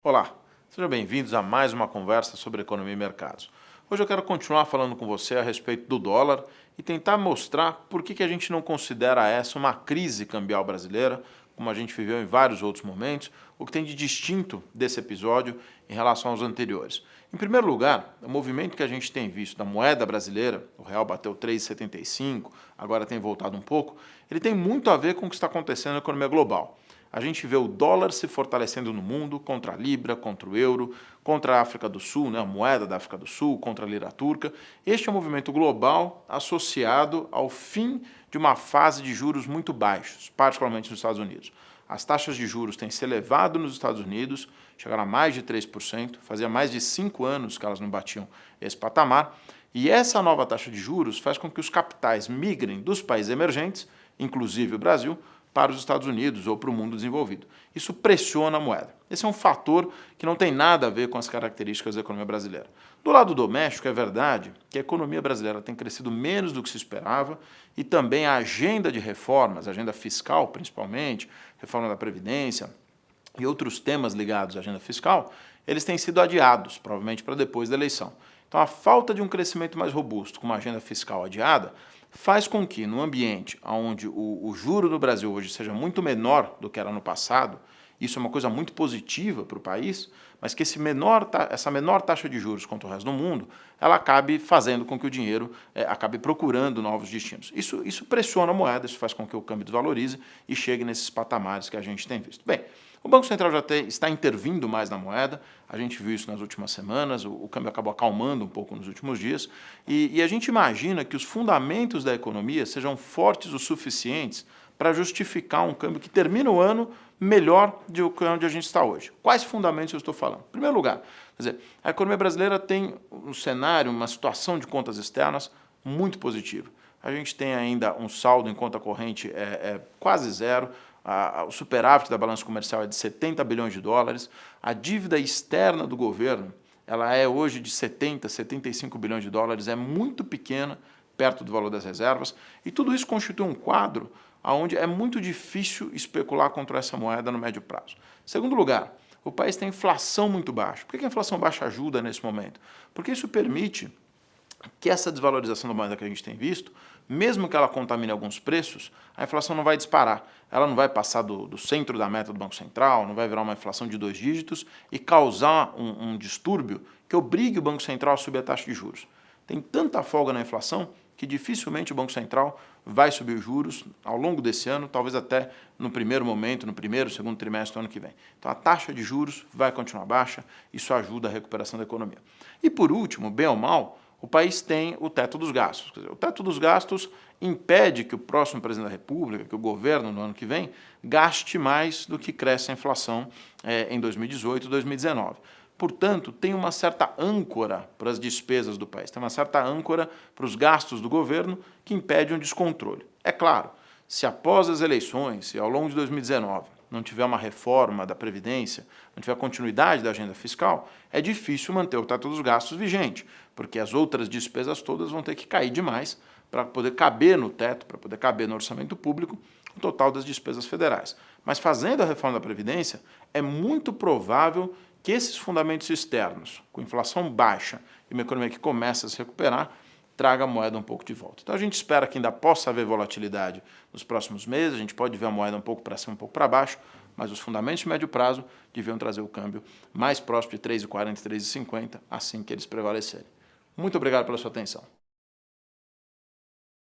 Olá, sejam bem-vindos a mais uma conversa sobre economia e mercados. Hoje eu quero continuar falando com você a respeito do dólar e tentar mostrar por que a gente não considera essa uma crise cambial brasileira, como a gente viveu em vários outros momentos, o que tem de distinto desse episódio em relação aos anteriores. Em primeiro lugar, o movimento que a gente tem visto da moeda brasileira, o real bateu 3,75, agora tem voltado um pouco, ele tem muito a ver com o que está acontecendo na economia global. A gente vê o dólar se fortalecendo no mundo contra a libra, contra o euro, contra a África do Sul, a moeda da África do Sul, contra a lira turca. Este é um movimento global associado ao fim de uma fase de juros muito baixos, particularmente nos Estados Unidos. As taxas de juros têm se elevado nos Estados Unidos, chegaram a mais de 3%, fazia mais de 5 anos que elas não batiam esse patamar, e essa nova taxa de juros faz com que os capitais migrem dos países emergentes, inclusive o Brasil, para os Estados Unidos ou para o mundo desenvolvido. Isso pressiona a moeda. Esse é um fator que não tem nada a ver com as características da economia brasileira. Do lado doméstico, é verdade que a economia brasileira tem crescido menos do que se esperava e também a agenda de reformas, a agenda fiscal principalmente, reforma da Previdência e outros temas ligados à agenda fiscal, eles têm sido adiados, provavelmente para depois da eleição. Então, a falta de um crescimento mais robusto com uma agenda fiscal adiada faz com que, no ambiente onde o juro do Brasil hoje seja muito menor do que era no passado, isso é uma coisa muito positiva para o país, mas que essa menor taxa de juros contra o resto do mundo, ela acabe fazendo com que o dinheiro acabe procurando novos destinos. Isso pressiona a moeda, isso faz com que o câmbio desvalorize e chegue nesses patamares que a gente tem visto. Bem, o Banco Central já está intervindo mais na moeda, a gente viu isso nas últimas semanas, o câmbio acabou acalmando um pouco nos últimos dias, e a gente imagina que os fundamentos da economia sejam fortes o suficientes para justificar um câmbio que termina o ano melhor do que onde a gente está hoje. Quais fundamentos eu estou falando? Em primeiro lugar, quer dizer, a economia brasileira tem um cenário, uma situação de contas externas muito positiva. A gente tem ainda um saldo em conta corrente quase zero, o superávit da balança comercial é de 70 bilhões de dólares, a dívida externa do governo ela é hoje de 70, 75 bilhões de dólares, é muito pequena, perto do valor das reservas, e tudo isso constitui um quadro onde é muito difícil especular contra essa moeda no médio prazo. Segundo lugar, o país tem inflação muito baixa. Por que a inflação baixa ajuda nesse momento? Porque isso permite que essa desvalorização da moeda que a gente tem visto, mesmo que ela contamine alguns preços, a inflação não vai disparar. Ela não vai passar do centro da meta do Banco Central, não vai virar uma inflação de 2 dígitos e causar um distúrbio que obrigue o Banco Central a subir a taxa de juros. Tem tanta folga na inflação que dificilmente o Banco Central vai subir os juros ao longo desse ano, talvez até no primeiro momento, no primeiro, segundo trimestre do ano que vem. Então a taxa de juros vai continuar baixa, isso ajuda a recuperação da economia. E por último, bem ou mal, o país tem o teto dos gastos. Quer dizer, o teto dos gastos impede que o próximo presidente da República, que o governo no ano que vem, gaste mais do que cresce a inflação em 2018 e 2019. Portanto, tem uma certa âncora para as despesas do país, tem uma certa âncora para os gastos do governo que impede um descontrole. É claro, se após as eleições, se ao longo de 2019 não tiver uma reforma da Previdência, não tiver continuidade da agenda fiscal, é difícil manter o teto dos gastos vigente, porque as outras despesas todas vão ter que cair demais para poder caber no teto, para poder caber no orçamento público, o total das despesas federais. Mas fazendo a reforma da Previdência, é muito provável que esses fundamentos externos, com inflação baixa e uma economia que começa a se recuperar, traga a moeda um pouco de volta. Então a gente espera que ainda possa haver volatilidade nos próximos meses, a gente pode ver a moeda um pouco para cima, um pouco para baixo, mas os fundamentos de médio prazo deviam trazer o câmbio mais próximo de 3,40, 3,50, assim que eles prevalecerem. Muito obrigado pela sua atenção.